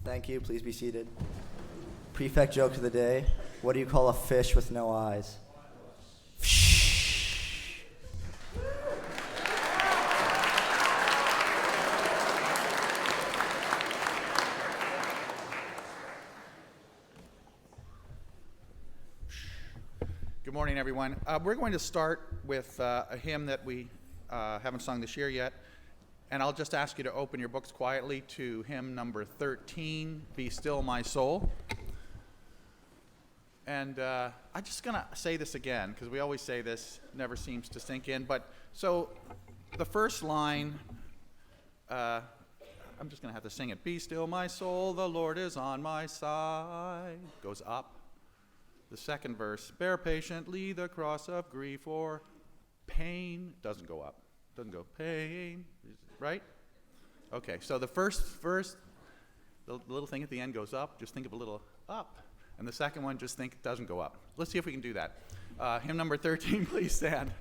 Thank you. Please be seated. Prefect joke of the day. What do you call a fish with no eyes? Good morning, everyone. We're going to start with a hymn that we haven't sung this year yet, and I'll just ask you to open your books quietly to hymn number 13, Be Still My Soul. And I'm just going to say this again, because we always say this, never seems to sink in. But so the first line, I'm just going to have to sing it. Be still my soul, the Lord is on my side. Goes up. The second verse, bear patiently the cross of grief or pain. Doesn't go up. Doesn't go pain. Right? Okay, so the first verse, the little thing at the end goes up. Just think of a little up. And the second one, just think it doesn't go up. Let's see if we can do that. Hymn number 13, please stand.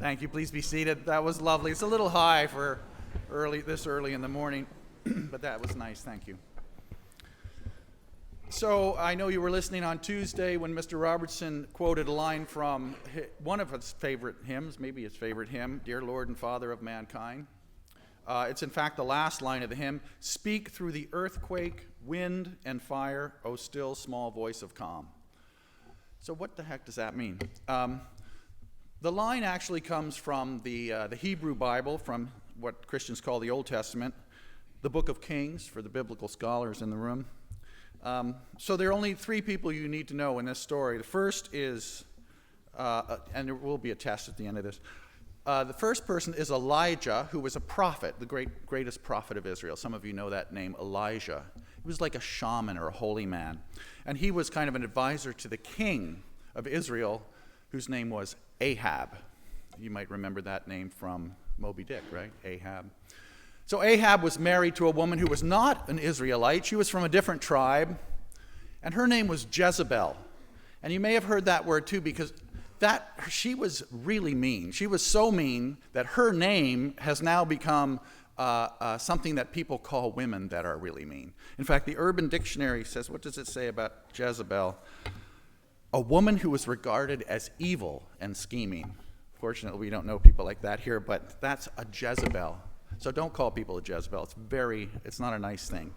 Thank you. Please be seated. That was lovely. It's a little high for this early in the morning, but that was nice. Thank you. So I know you were listening on Tuesday when Mr. Robertson quoted a line from one of his favorite hymns, maybe his favorite hymn, Dear Lord and Father of Mankind. It's in fact the last line of the hymn. Speak through the earthquake, wind, and fire, O still small voice of calm. So what the heck does that mean? The line actually comes from the Hebrew Bible, from what Christians call the Old Testament, the Book of Kings for the biblical scholars in the room. So there are only three people you need to know in this story. The first is, and there will be a test at the end of this. The first person is Elijah, who was a prophet, the greatest prophet of Israel. Some of you know that name, Elijah. He was like a shaman or a holy man. And he was kind of an advisor to the king of Israel, whose name was Ahab. You might remember that name from Moby Dick, right? Ahab. So Ahab was married to a woman who was not an Israelite. She was from a different tribe, and her name was Jezebel. And you may have heard that word too, because she was really mean. She was so mean that her name has now become something that people call women that are really mean. In fact, the Urban Dictionary says, what does it say about Jezebel? A woman who was regarded as evil and scheming. Fortunately, we don't know people like that here, but that's a Jezebel. So don't call people a Jezebel. It's not a nice thing.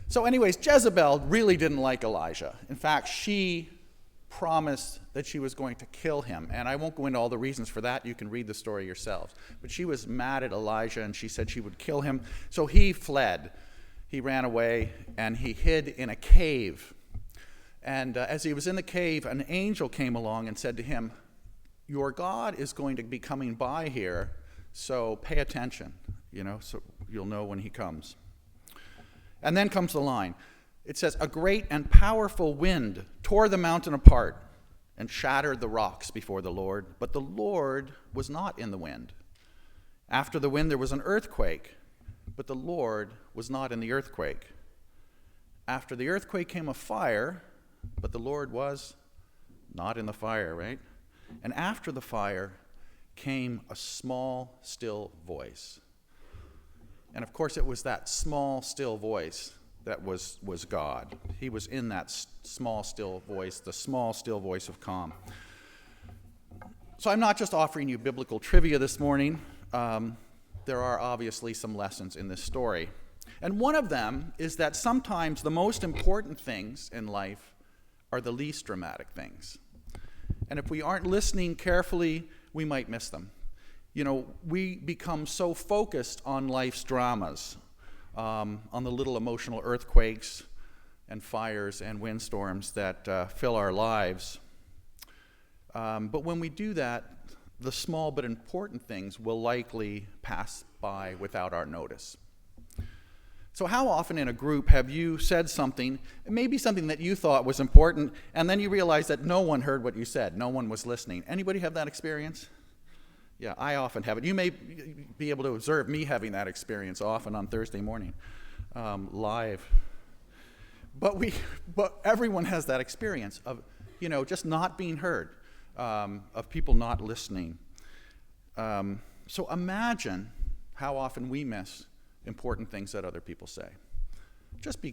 So anyways, Jezebel really didn't like Elijah. In fact, she promised that she was going to kill him. And I won't go into all the reasons for that. You can read the story yourselves. But she was mad at Elijah, and she said she would kill him. So he fled. He ran away, and he hid in a cave. And as he was in the cave, an angel came along and said to him, "Your God is going to be coming by here, so pay attention, so you'll know when he comes." And then comes the line. It says, "A great and powerful wind tore the mountain apart and shattered the rocks before the Lord, but the Lord was not in the wind. After the wind there was an earthquake, but the Lord was not in the earthquake. After the earthquake came a fire, but the Lord was not in the fire," right? "And after the fire came a small, still voice." And of course, it was that small, still voice that was God. He was in that small, still voice, the small, still voice of calm. So I'm not just offering you biblical trivia this morning. There are obviously some lessons in this story. And one of them is that sometimes the most important things in life are the least dramatic things. And if we aren't listening carefully, we might miss them. We become so focused on life's dramas, on the little emotional earthquakes and fires and windstorms that fill our lives. But when we do that, the small but important things will likely pass by without our notice. So how often in a group have you said something, maybe something that you thought was important, and then you realize that no one heard what you said, no one was listening? Anybody have that experience? Yeah, I often have it. You may be able to observe me having that experience often on Thursday morning, live. But everyone has that experience of, just not being heard, of people not listening. So imagine how often we miss important things that other people say.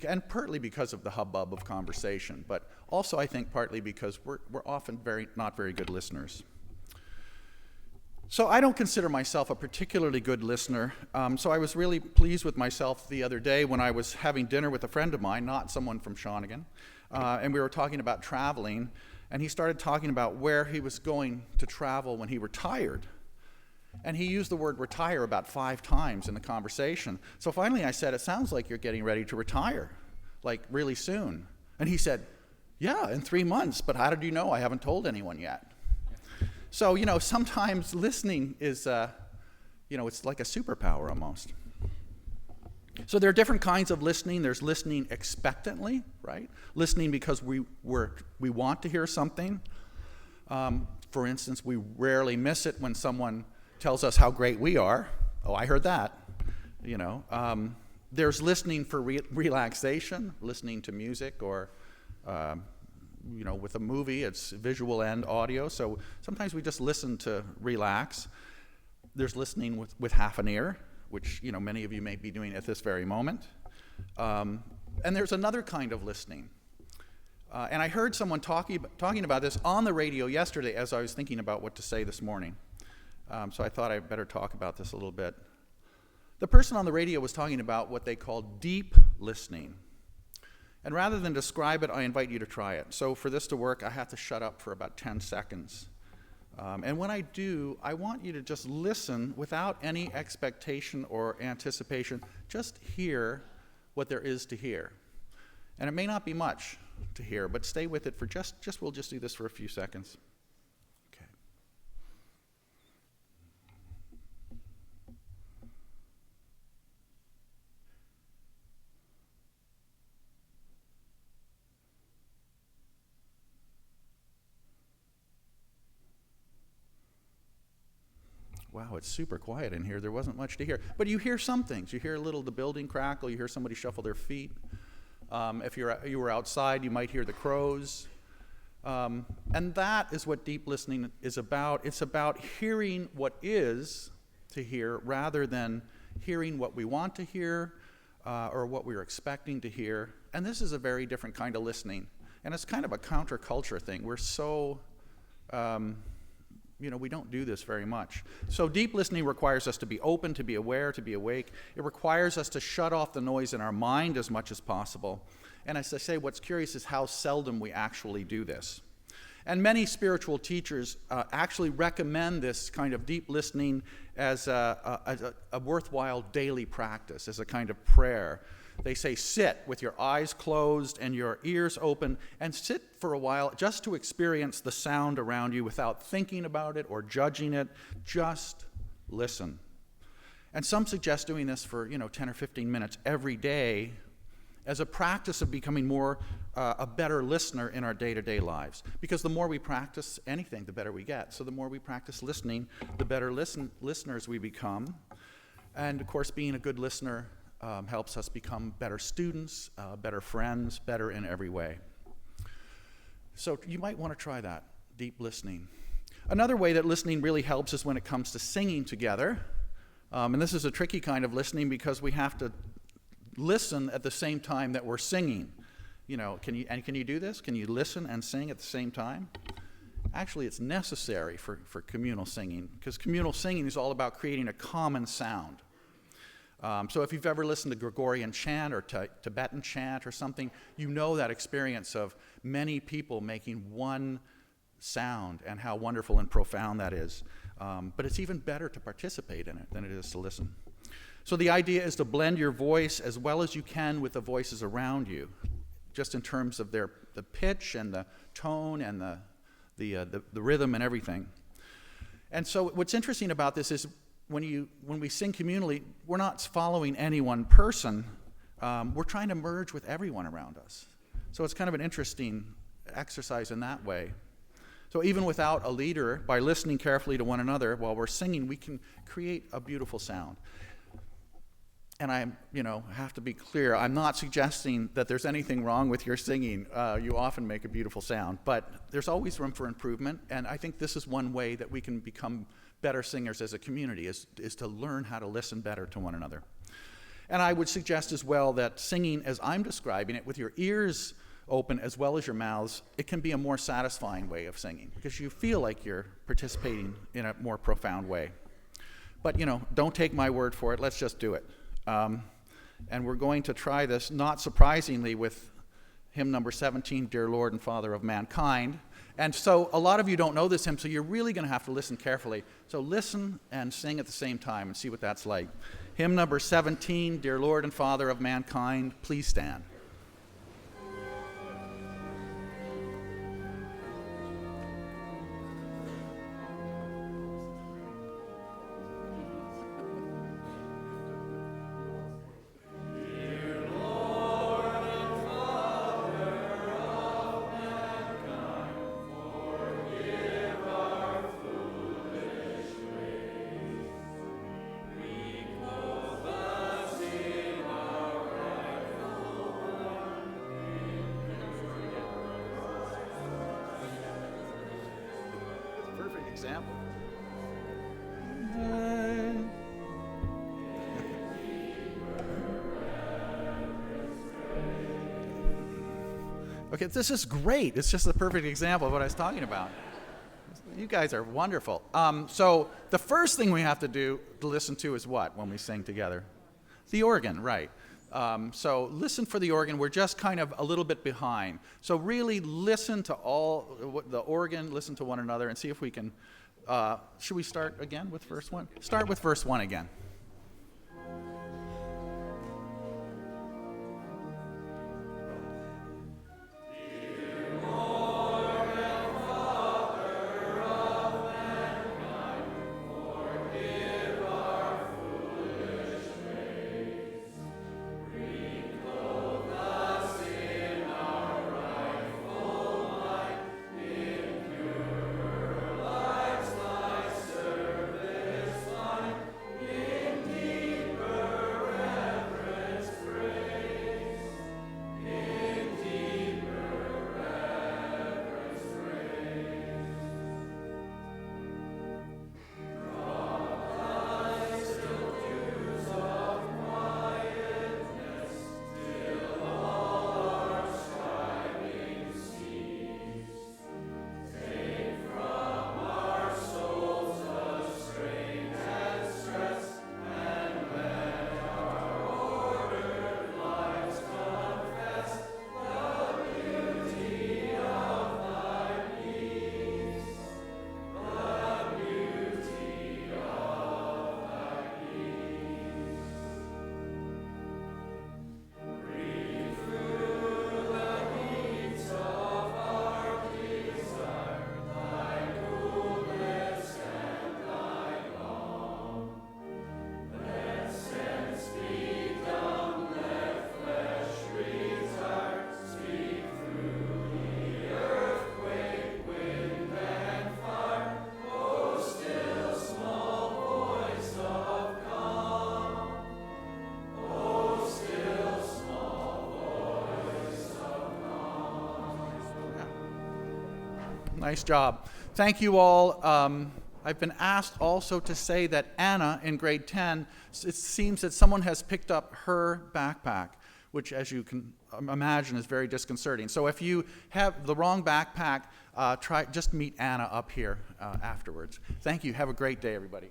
And partly because of the hubbub of conversation, but also I think partly because we're often not very good listeners. So I don't consider myself a particularly good listener. So I was really pleased with myself the other day when I was having dinner with a friend of mine, not someone from Shawnigan, and we were talking about traveling, and he started talking about where he was going to travel when he retired. And he used the word retire about 5 times in the conversation. So finally I said, "It sounds like you're getting ready to retire, like really soon." And he said, "Yeah, in 3 months, but how did you know? I haven't told anyone yet." So, sometimes listening is, it's like a superpower almost. So there are different kinds of listening. There's listening expectantly, right? Listening because we want to hear something. For instance, we rarely miss it when someone tells us how great we are. "Oh, I heard that." There's listening for relaxation, listening to music, or with a movie, it's visual and audio. So sometimes we just listen to relax. There's listening with half an ear, which many of you may be doing at this very moment. And there's another kind of listening. And I heard someone talking about this on the radio yesterday as I was thinking about what to say this morning. So I thought I'd better talk about this a little bit. The person on the radio was talking about what they call deep listening. And rather than describe it, I invite you to try it. So for this to work, I have to shut up for about 10 seconds. And when I do, I want you to just listen without any expectation or anticipation. Just hear what there is to hear. And it may not be much to hear, but stay with it for we'll just do this for a few seconds. Okay. Wow, it's super quiet in here. There wasn't much to hear. But you hear some things. You hear a little of the building crackle. You hear somebody shuffle their feet. If you were outside, you might hear the crows. And that is what deep listening is about. It's about hearing what is to hear rather than hearing what we want to hear or what we're expecting to hear. And this is a very different kind of listening. And it's kind of a counterculture thing. We're so... we don't do this very much. So deep listening requires us to be open, to be aware, to be awake. It requires us to shut off the noise in our mind as much as possible. And as I say, what's curious is how seldom we actually do this. And many spiritual teachers actually recommend this kind of deep listening as a worthwhile daily practice, as a kind of prayer. They say sit with your eyes closed and your ears open and sit for a while just to experience the sound around you without thinking about it or judging it. Just listen. And some suggest doing this for 10 or 15 minutes every day as a practice of becoming more a better listener in our day-to-day lives. Because the more we practice anything, the better we get. So the more we practice listening, the better listeners we become. And of course, being a good listener helps us become better students, better friends, better in every way. So you might want to try that, deep listening. Another way that listening really helps is when it comes to singing together. And this is a tricky kind of listening because we have to listen at the same time that we're singing. Can you do this? Can you listen and sing at the same time? Actually, it's necessary for communal singing because communal singing is all about creating a common sound. So if you've ever listened to Gregorian chant or Tibetan chant or something, you know that experience of many people making one sound and how wonderful and profound that is. But it's even better to participate in it than it is to listen. So the idea is to blend your voice as well as you can with the voices around you, just in terms of the pitch and the tone and the rhythm and everything. And so what's interesting about this is when we sing communally, we're not following any one person. We're trying to merge with everyone around us. So it's kind of an interesting exercise in that way. So even without a leader, by listening carefully to one another while we're singing, we can create a beautiful sound. And I have to be clear, I'm not suggesting that there's anything wrong with your singing. You often make a beautiful sound, but there's always room for improvement. And I think this is one way that we can become better singers as a community, is to learn how to listen better to one another. And I would suggest as well that singing, as I'm describing it, with your ears open as well as your mouths, it can be a more satisfying way of singing because you feel like you're participating in a more profound way. But, don't take my word for it. Let's just do it. And we're going to try this, not surprisingly, with hymn number 17, Dear Lord and Father of Mankind. And so a lot of you don't know this hymn, so you're really going to have to listen carefully. So listen and sing at the same time and see what that's like. Hymn number 17, Dear Lord and Father of Mankind, please stand. Example. Okay, this is great. It's just the perfect example of what I was talking about. You guys are wonderful. So the first thing we have to do to listen to is what when we sing together? The organ, right. So listen for the organ. We're just kind of a little bit behind. So really listen to the organ, listen to one another, and see if we can. Should we start again with verse 1? Start with verse 1 again. Nice job. Thank you all. I've been asked also to say that Anna in grade 10, it seems that someone has picked up her backpack, which as you can imagine is very disconcerting. So if you have the wrong backpack, just meet Anna up here afterwards. Thank you. Have a great day, everybody.